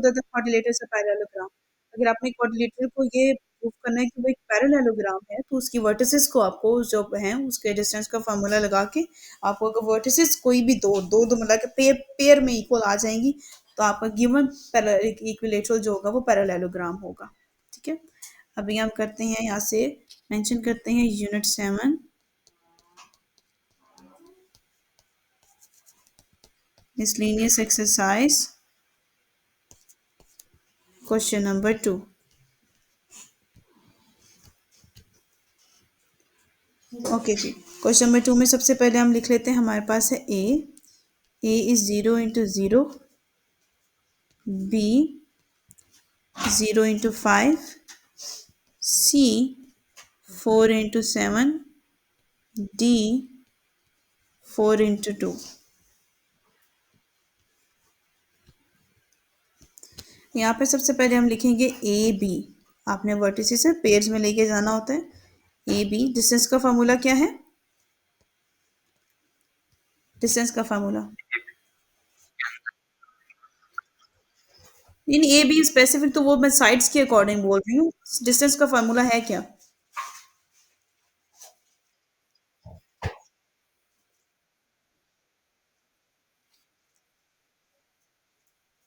The quadrilateral is a parallelogram. अगर आपने quadrilateral को ये प्रूव करना है कि वो एक पैरेललोग्राम है, तो उसकी वर्टिसेस को आपको जो है उसके डिस्टेंस का फार्मूला लगा के आपको अगर वर्टिसेस कोई भी दो मतलब कि पेयर में इक्वल आ जाएंगी, तो आपका गिवन इक्विलेटरल जो होगा वो पैरेललोग्राम होगा। ठीक है, अभी हम करते हैं यहाँ से मेंशन करते हैं unit 7 miscellaneous exercise question number 2। Okay जी, क्वेश्चन नंबर 2 में सबसे पहले हम लिख लेते हैं, हमारे पास है A is 0 into 0, B 0 into 5, C 4 into 7, D 4 into 2। यहाँ पे सबसे पहले हम लिखेंगे ए बी। आपने वर्टिसेस से पेयर्स में लेके जाना होता है। ए बी डिस्टेंस का फार्मूला क्या है? डिस्टेंस का फार्मूला नहीं, ए बी स्पेसिफिक तो वो मैं साइड्स के अकॉर्डिंग बोल रही हूँ। डिस्टेंस का फार्मूला है क्या?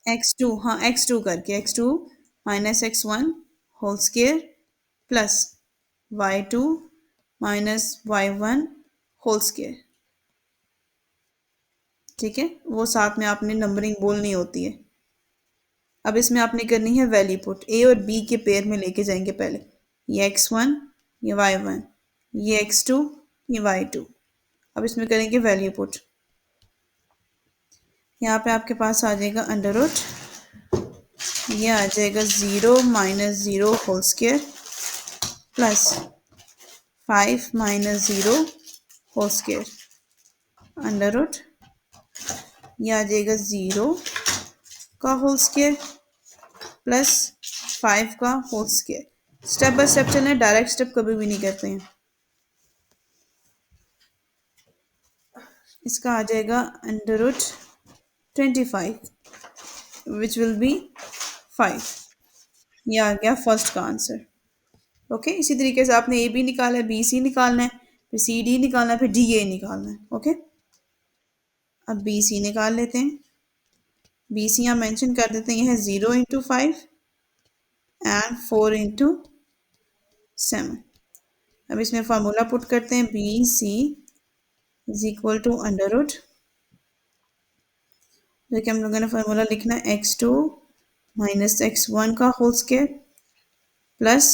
x2, हाँ x2 करके x2 minus x1 whole square plus y2 minus y1 whole square. ठीक है, वो साथ में आपने नंबरिंग बोलनी होती है। अब इसमें आपने करनी है वैल्यू पुट। ए और बी के पेयर में लेके जाएंगे पहले। ये x1, ये y1, ये x2, ये y2। अब इसमें करेंगे वैल्यू पुट। यहाँ पे आपके पास आ जाएगा अंडर रूट, ये आ जाएगा 0 - 0 whole square plus 5 - 0 whole square under root, ये आ जाएगा 0 का होल स्केयर प्लस 5 का whole square. Step by step चलना है, डायरेक्ट स्टेप कभी भी नहीं करते हैं। इसका आ जाएगा under root 25 which will be 5। ये आ गया फर्स्ट का आंसर। ओके, इसी तरीके से आपने ए बी निकाला है, बी सी निकालना है, फिर सी डी निकालना है, फिर डी ए निकालना है। ओके, अब बी सी निकाल लेते हैं। बी सी यहाँ मेंशन कर देते हैं, यह है 0 into 5 एंड 4 into 7। अब इसमें फार्मूला पुट करते हैं, B C is equal to under root, जो कि हम लोगों ने फार्मूला लिखना है x2 माइनस x1 का whole square plus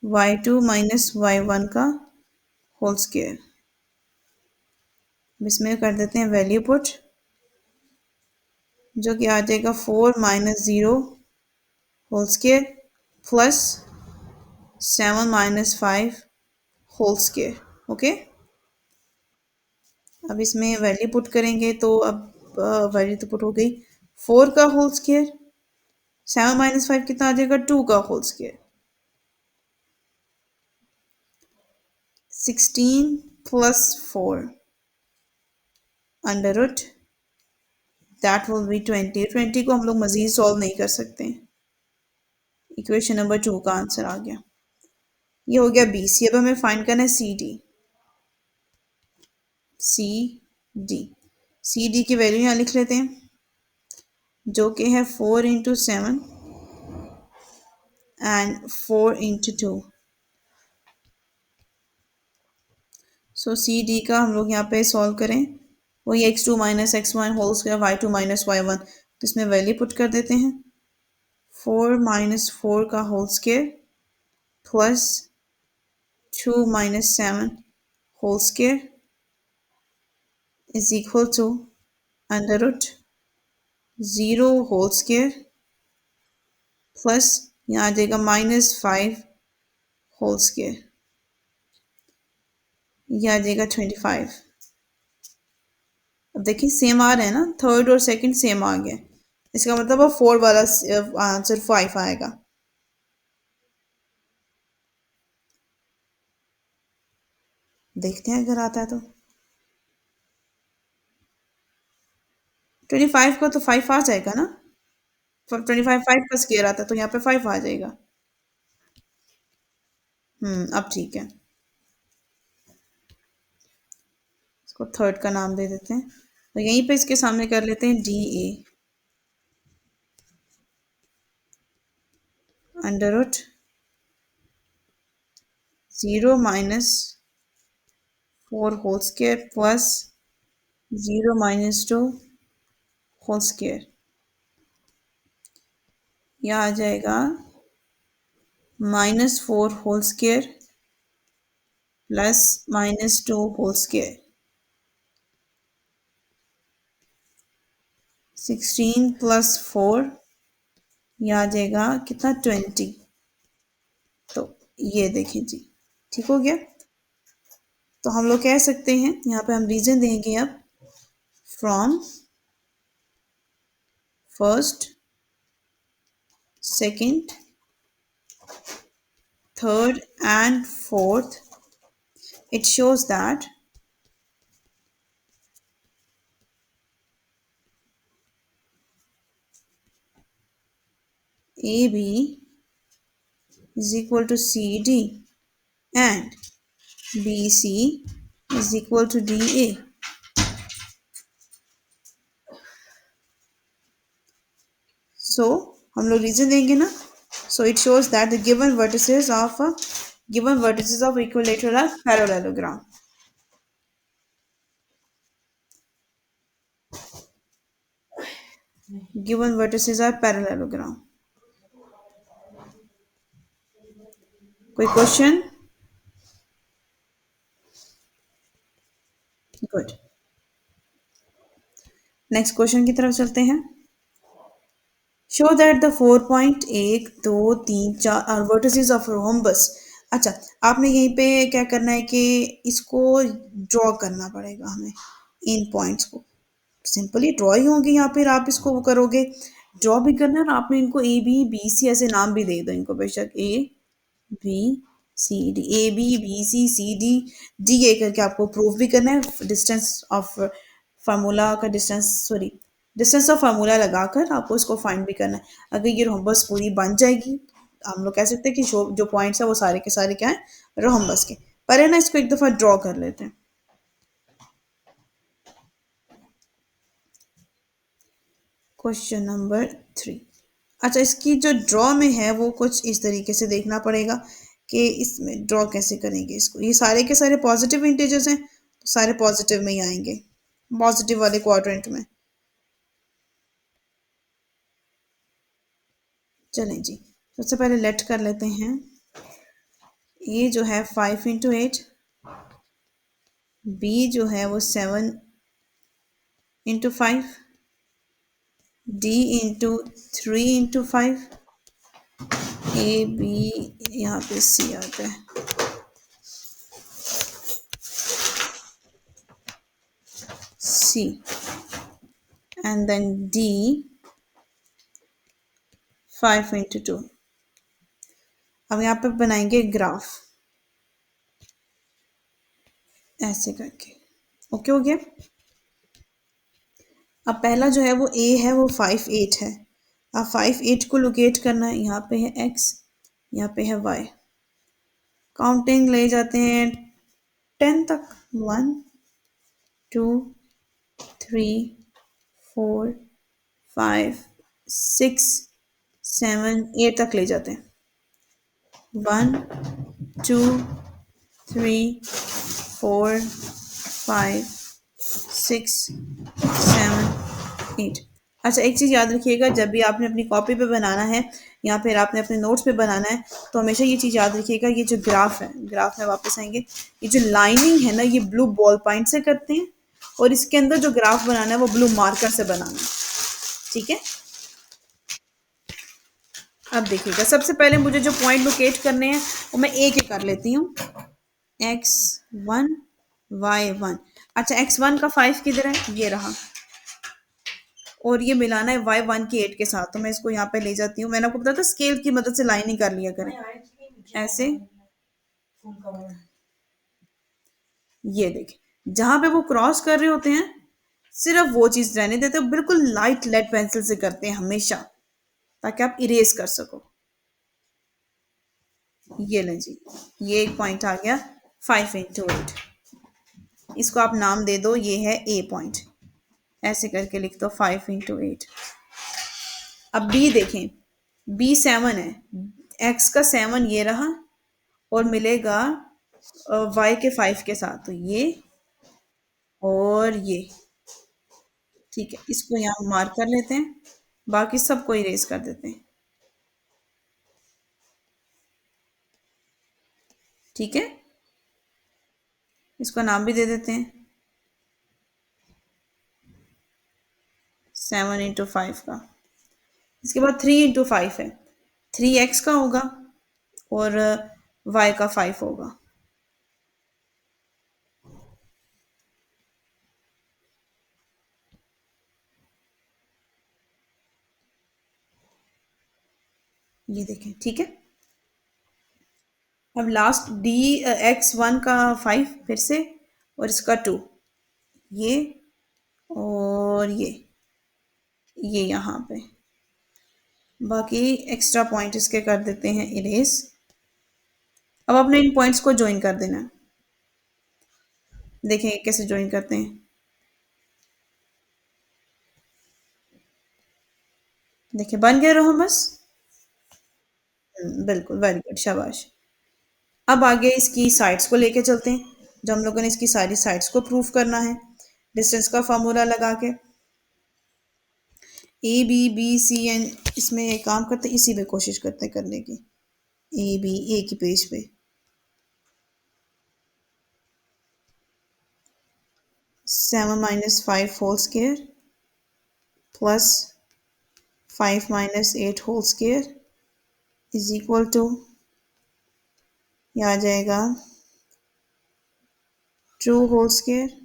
y2 minus y1 का होल स्केयर। इसमें कर देते हैं वैल्यू पुट, जो कि आ जाएगा 4 - 0 whole square plus 7 - 5 whole square. Okay, अब इसमें वैल्यू पुट करेंगे तो अब वैल्यू तो पुट हो गई। 4 का होल स्केयर 7 - 5 कितना आ जाएगा? 2 का whole square. 16 plus 4 under root that will be 20। 20 को हम लोग मजीद सॉल्व नहीं कर सकते। इक्वेशन नंबर 2 का आंसर आ गया। ये हो गया बी सी। अब हमें फाइंड करना है C D. C D, C D की वैल्यू यहाँ लिख लेते हैं, जो कि है 4 into 7 and 4 into 2। So C D का हम लोग यहाँ पे सॉल्व करें, वही x2 minus x1 whole square y2 minus y1, तो इसमें वैल्यू पुट कर देते हैं। 4 - 4 का whole square plus 2 - 7 whole square is equal to under root 0 whole square plus यहाँ आ जाएगा -5 होल स्क्वायर, यह आ जाएगा 25। अब देखिए सेम आ रहे हैं ना, थर्ड और सेकंड सेम आ गया, इसका मतलब अब 4 वाला आंसर 5 आएगा। देखते हैं अगर आता है तो। 25 को तो 5 आ जाएगा ना, 25 5 का स्क्वायर आता है तो यहाँ पे 5 आ जाएगा। अब ठीक है, इसको थर्ड का नाम दे देते हैं, तो यहीं पे इसके सामने कर लेते हैं D A under root 0 - 4 whole square plus 0 - 2 whole square. यह आ जाएगा -4 whole square plus -2 whole square. 16 + 4, यह आ जाएगा कितना 20। तो ये देखें जी, ठीक हो गया। तो हम लोग कह सकते हैं, यहाँ पे हम रीजन देंगे अब, from first second third and fourth it shows that AB is equal to CD and BC is equal to DA. So हम लोग रीजन देंगे ना, so it shows that the given vertices of equilateral are parallelogram. Given vertices are parallelogram. कोई question? Good, next question की तरफ चलते हैं। Show that the 4 point 1 2 3 4 are vertices of rhombus. अच्छा, आपने यहीं पे क्या करना है कि इसको ड्रॉ करना पड़ेगा हमें, इन पॉइंट्स को सिंपली ड्रॉ ही होंगे यहाँ पर, आप इसको वो करोगे, ड्रॉ भी करना है और आपने इनको ए बी बी सी ऐसे नाम भी दे दो इनको, बेशक A B C D, A B B C C D D A करके आपको प्रूफ भी करना है। डिस्टेंस ऑफ फार्मूला का डिस्टेंस ऑफ फार्मूला लगाकर आपको इसको फाइंड भी करना है। अगर ये रोम्बस पूरी बन जाएगी, हम लोग कह सकते हैं कि जो पॉइंट्स है वो सारे के सारे क्या है, रोम्बस के। पर है ना, इसको एक दफ़ा ड्रॉ कर लेते हैं। Question number 3। अच्छा, इसकी जो ड्रॉ में है वो कुछ इस तरीके से देखना पड़ेगा कि इसमें ड्रॉ कैसे करेंगे इसको। ये सारे के सारे पॉजिटिव इंटीजर्स हैं तो सारे पॉजिटिव में ही आएंगे, पॉजिटिव वाले क्वाड्रेंट में। चलें जी, सबसे पहले लेट कर लेते हैं। ये जो है 5 × 8, बी जो है वो 7 × 5, डी × 3 × 5, ए बी, यहाँ पे सी आता है, सी एंड देन डी 5 × 2। अब यहाँ पे बनाएंगे ग्राफ ऐसे करके, ओके हो गया। अब पहला जो है वो ए है, वो 5 8 है। अब 5 8 को लोकेट करना है, यहाँ पे है x, यहाँ पे है y। काउंटिंग ले जाते हैं 10 तक, 1 2 3 4 5 6 7 8 तक ले जाते हैं। 1 2 3 4 5 6 7 8। अच्छा, एक चीज़ याद रखिएगा, जब भी आपने अपनी कॉपी पे बनाना है या फिर आपने अपने नोट्स पे बनाना है तो हमेशा ये चीज़ याद रखिएगा, ये जो ग्राफ है, ग्राफ में वापस आएंगे, ये जो लाइनिंग है ना, ये ब्लू बॉल पॉइंट से करते हैं और इसके अंदर जो ग्राफ बनाना है वो ब्लू मार्कर से बनाना है, ठीक है। अब देखिएगा, सबसे पहले मुझे जो पॉइंट लोकेट करने हैं वो मैं एक ही कर लेती हूँ, x1 y1। अच्छा, x1 का 5 किधर है, ये रहा, और ये मिलाना है y1 की 8 के साथ, तो मैं इसको यहाँ पे ले जाती हूँ। मैंने आपको बताया था स्केल की मदद से लाइनिंग कर लिया करें ऐसे। ये देखें, जहां पे वो क्रॉस कर रहे होते हैं सिर्फ वो चीज रहने देते हैं, बिल्कुल लाइट लेड पेंसिल से करते हैं हमेशा, ताकि आप इरेज कर सको। ये लें जी, ये एक पॉइंट आ गया 5 × 8। इसको आप नाम दे दो, ये है ए पॉइंट, ऐसे करके लिख दो 5 × 8। अब बी देखें, बी 7 है, एक्स का 7 ये रहा और मिलेगा वाई के 5 के साथ, तो ये और ये। ठीक है, इसको यहाँ मार्क कर लेते हैं, बाकी सबको इरेज कर देते हैं। ठीक है, इसको नाम भी दे देते हैं 7 × 5 का। इसके बाद 3 × 5 है, 3x का होगा और y का 5 होगा। ये देखें, ठीक है। अब लास्ट डी x1 का 5 फिर से, और इसका 2, ये और ये यहाँ पे। बाकी एक्स्ट्रा पॉइंट इसके कर देते हैं इरेज। अब अपने इन पॉइंट्स को ज्वाइन कर देना है। देखें कैसे ज्वाइन करते हैं। देखिए बन गए रहो बस। बिल्कुल, वेरी गुड, शाबाश। अब आगे इसकी साइड्स को लेके चलते हैं, जो हम लोगों ने इसकी सारी साइड्स को प्रूव करना है डिस्टेंस का फार्मूला लगा के। A B B C N, इसमें एक काम करते हैं, इसी में कोशिश करते हैं करने की। AB एक ही पेज पे, 7 - 5 whole square plus 5 - 8 whole square is equal to, ये आ जाएगा 2 whole square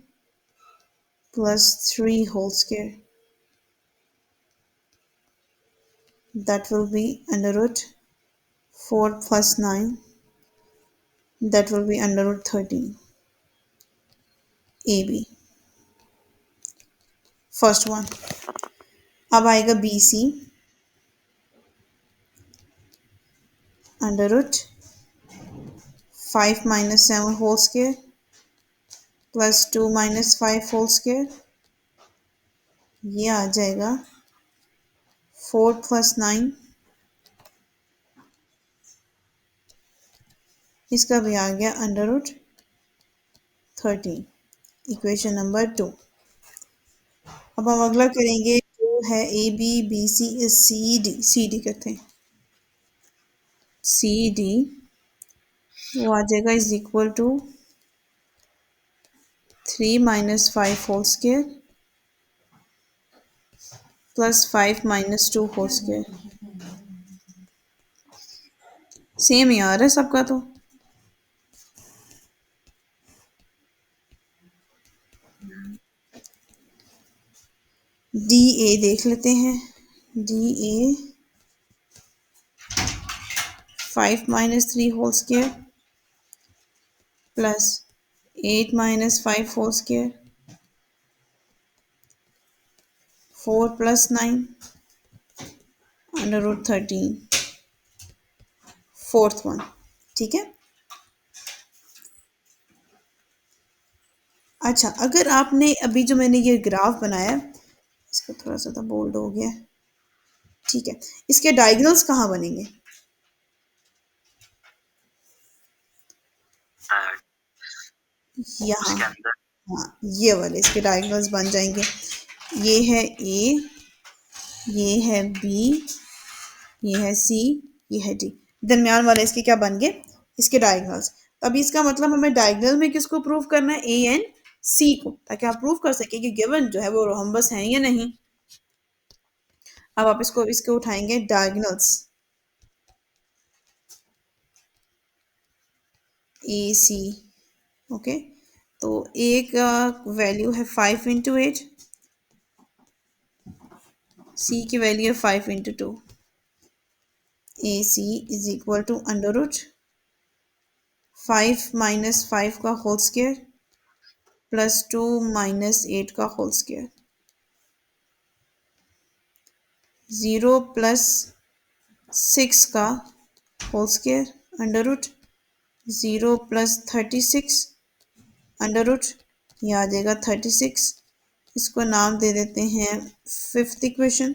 plus 3 whole square, that will be under root 4 plus 9, that will be under root 13। AB first one. अब आएगा BC under root 5 - 7 whole square plus 2 - 5 whole square, ये आ जाएगा 4 plus 9, इसका भी आ गया अंडर रूट 13। Equation number 2। अब हम अगला करेंगे, जो है ABBC इज CD करते हैं। CD वो आ जाएगा is equal to 3 - 5 whole square plus 5 - 2 whole square. Same ही आ रहा है सबका। तो DA देख लेते हैं। DA 5 - 3 whole square plus 8 - 5 whole square 4 plus 9 under root 13, fourth one. ठीक है। अच्छा, अगर आपने अभी जो मैंने ये ग्राफ बनाया, इसका थोड़ा सा बोल्ड हो गया, ठीक है, इसके डायगोनल्स कहाँ बनेंगे? यहाँ, हाँ, ये वाले इसके डायगोनल्स बन जाएंगे। ये है A, ये है B, ये है C, ये है D। दरमियान वाले इसके क्या बन गए? इसके डायगोनल्स। अभी इसका मतलब हमें डायगोनल में किसको प्रूव करना है? A एंड C को, ताकि आप प्रूव कर सके कि गिवन जो है वो रोहम्बस है या नहीं। अब आप इसको इसके उठाएंगे डायगोनल्स, AC। ओके, तो A का वैल्यू है 5 × 8, C की वैल्यू है 5 × 2। AC is equal to under root 5 - 5 का होल स्क्वायर प्लस 2 - 8 का होल स्क्वायर। 0 प्लस 6 का whole square under root 0 + 36 under root, ये आ जाएगा 36। इसको नाम दे देते हैं फिफ्थ इक्वेशन।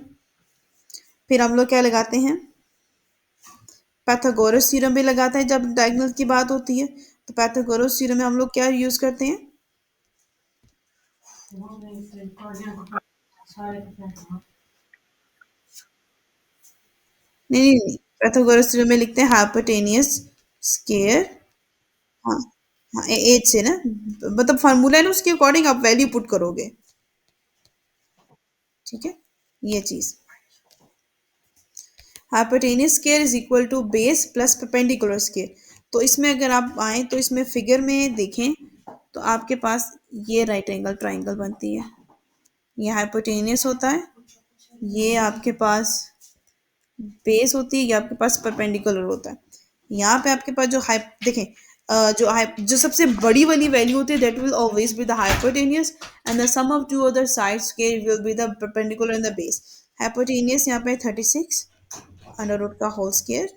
फिर हम लोग क्या लगाते हैं, पाइथागोरस थ्योरम भी लगाते हैं जब डायगोनल की बात होती है। तो पाइथागोरस थ्योरम में हम लोग क्या यूज करते हैं, नहीं, पाइथागोरस थ्योरम में लिखते हैं हाइपोटेनियस स्क्वायर। हाँ, हाँ, एज से ना, मतलब फार्मूला है ना, उसके अकॉर्डिंग आप वैल्यू पुट करोगे। ठीक है, ये चीज hypotenuse square is equal to base plus perpendicular square. तो इसमें अगर आप आए तो इसमें फिगर में देखें तो आपके पास ये राइट एंगल ट्राइंगल बनती है। ये हाइपोटेनियस होता है, ये आपके पास बेस होती है, ये आपके पास परपेंडिकुलर होता है। यहाँ पे आपके पास जो हाइप देखें, जो सबसे बड़ी वाली वैल्यू होती है that will always be the hypotenuse, and the sum of two other sides के will be the perpendicular in the base. Hypotenuse यहाँ पे 36 अंडर रूट का whole square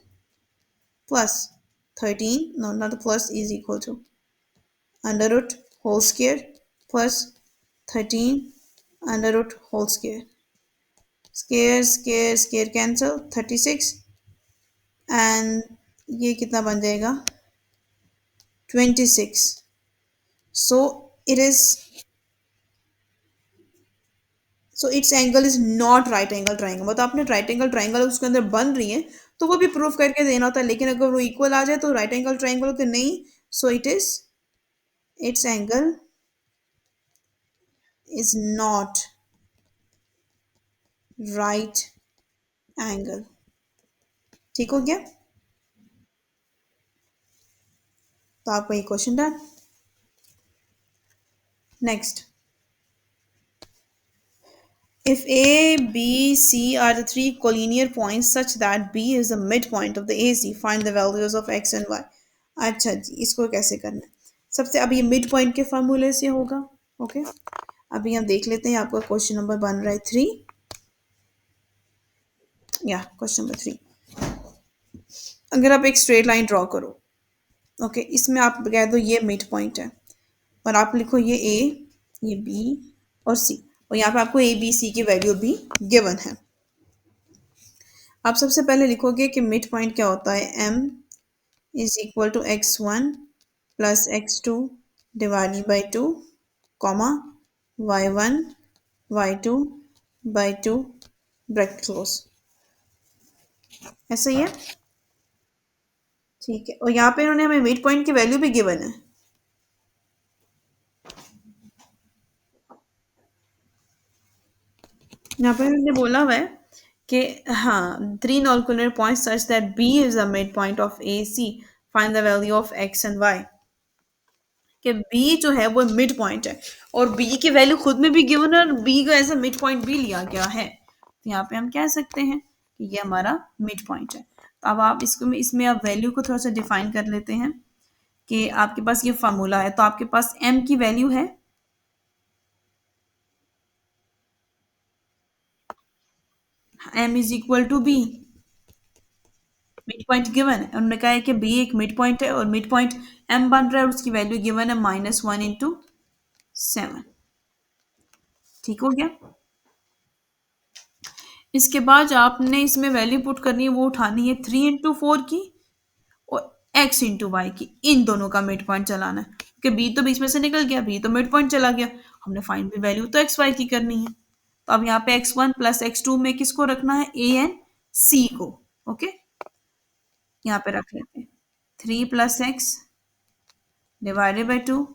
plus 13, no not the plus, is equal to under root whole square plus 13 under root whole square, square cancel 36, and ये कितना बन जाएगा 26। So it is, so it's angle is not right angle triangle. मतलब आपने right angle triangle उसके अंदर बन रही है तो वो भी प्रूफ करके देना होता है, लेकिन अगर वो इक्वल आ जाए तो राइट एंगल ट्राइंगल तो नहीं। So it is, it's angle is not right angle. ठीक हो गया, तो आपका ये question done. Next, if A, B, C are the three collinear points such that B is the midpoint of the AC, find the values of x and y। अच्छा जी, इसको कैसे करना है, सबसे अब ये मिड पॉइंट के फॉर्मूले से होगा। ओके, अभी हम देख लेते हैं, आपका क्वेश्चन नंबर बन रहा है 3, या क्वेश्चन नंबर 3। अगर आप एक स्ट्रेट लाइन ड्रॉ करो, ओके, इसमें आप कह दो ये मिड पॉइंट है, और आप लिखो ये ए, ये बी और सी, और यहाँ पे आपको ए बी सी की वैल्यू भी गिवन है। आप सबसे पहले लिखोगे कि मिड पॉइंट क्या होता है, m is equal to x1 plus x2 divided by 2, comma y1 y2 by 2 bracket close. ऐसा ही है, ठीक है। और यहाँ पे इन्होंने हमें मिड पॉइंट की वैल्यू भी गिवन है। यहाँ पे इन्होंने बोला हुआ है कि हाँ, three non point such that B is the mid point of A C, find the value of X and Y. कि बी जो है वो मिड पॉइंट है, और बी की वैल्यू खुद में भी गिवन है, और बी का ऐसा मिड पॉइंट भी लिया गया है। तो यहाँ पे हम कह सकते हैं कि ये हमारा मिड पॉइंट है। तो अब आप इसको में इसमें आप वैल्यू को थोड़ा सा डिफाइन कर लेते हैं कि आपके पास ये फार्मूला है, तो आपके पास एम की वैल्यू है, M is equal to B, mid point given है। उन्होंने कहा है कि बी एक मिड पॉइंट है, और मिड पॉइंट एम बन रहा है, और उसकी वैल्यू गिवन है -1 × 7। ठीक हो गया। इसके बाद जो आपने इसमें वैल्यू पुट करनी है वो उठानी है 3 × 4 की, और x × y की, इन दोनों का मिड पॉइंट चलाना है, क्योंकि बी तो बीच में से निकल गया, बी तो मिड पॉइंट चला गया। हमने फाइंड भी वैल्यू तो एक्स वाई की करनी है। तो अब यहाँ पे x1 प्लस x2 में किसको रखना है, ए एन सी को। ओके, यहाँ पे रख लेते हैं 3 + x divided by 2,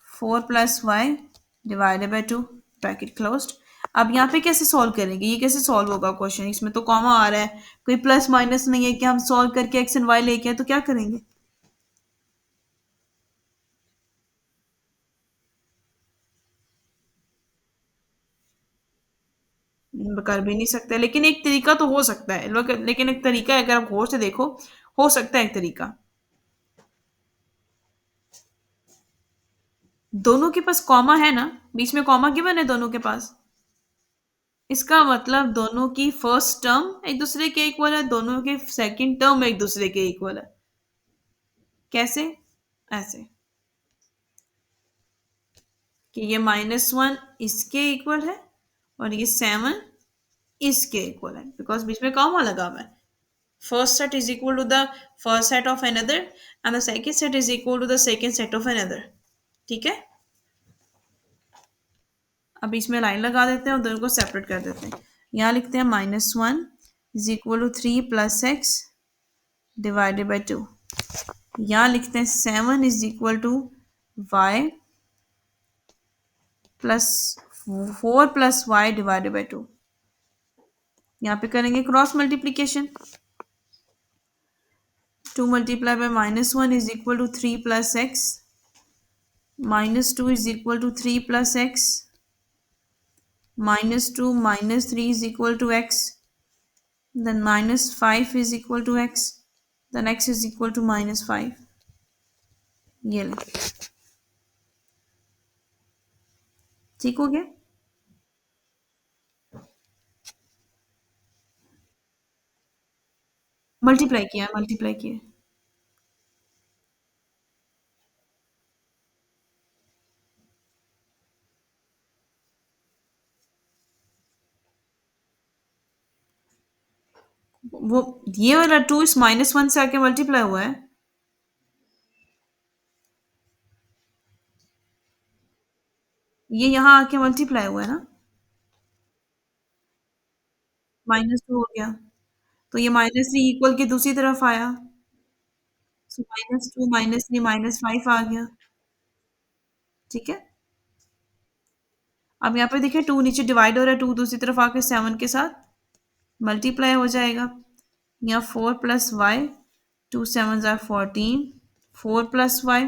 4 + y divided by 2 bracket closed. अब यहाँ पे कैसे सॉल्व करेंगे, ये कैसे सॉल्व होगा क्वेश्चन, इसमें तो कॉमा आ रहा है, कोई प्लस माइनस नहीं है कि हम सॉल्व करके एक्स एंड वाई लेके आए, तो क्या करेंगे, कर भी नहीं सकते। लेकिन एक तरीका तो हो सकता है लोग, लेकिन एक तरीका है, अगर आप गौर से देखो, हो सकता है एक तरीका। दोनों के पास कॉमा है ना, बीच में कॉमा गिवन है दोनों के पास, इसका मतलब दोनों की फर्स्ट टर्म एक दूसरे के इक्वल है, दोनों के सेकंड टर्म एक दूसरे के इक्वल है। कैसे? ऐसे कि ये -1 इसके इक्वल है और ये 7 इसके इक्वल है, बिकॉज बीच में कॉमा लगा हुआ है। First set is equal to the first set of another and the second set is equal to the second set of another. ठीक है, अब इसमें लाइन लगा देते हैं और दोनों को सेपरेट कर देते हैं। यहाँ लिखते हैं -1 is equal to 3 + x divided by 2। यहाँ लिखते हैं 7 is equal to y plus 4 + y divided by 2। यहाँ पे करेंगे cross multiplication. 2 multiplied by -1 is equal to 3 plus x. -2 is equal to 3 plus x. -2 minus 3 is equal to x. Then -5 is equal to x. Then x is equal to -5. ये ले, ठीक हो गया। Multiply किया, multiply किया। वो ये वाला 2 इस -1 से आके मल्टीप्लाई हुआ है। ये यहाँ आके मल्टीप्लाई हुआ है ना, -2 हो गया। तो ये -3 इक्वल के दूसरी तरफ आया, सो -2 -3 -5 आ गया। ठीक है, अब यहाँ पे देखिए 2 नीचे डिवाइड हो रहा है, 2 दूसरी तरफ आके 7 के साथ मल्टीप्लाई हो जाएगा। यहाँ 4 + y, 2 7 = 14, 4 + y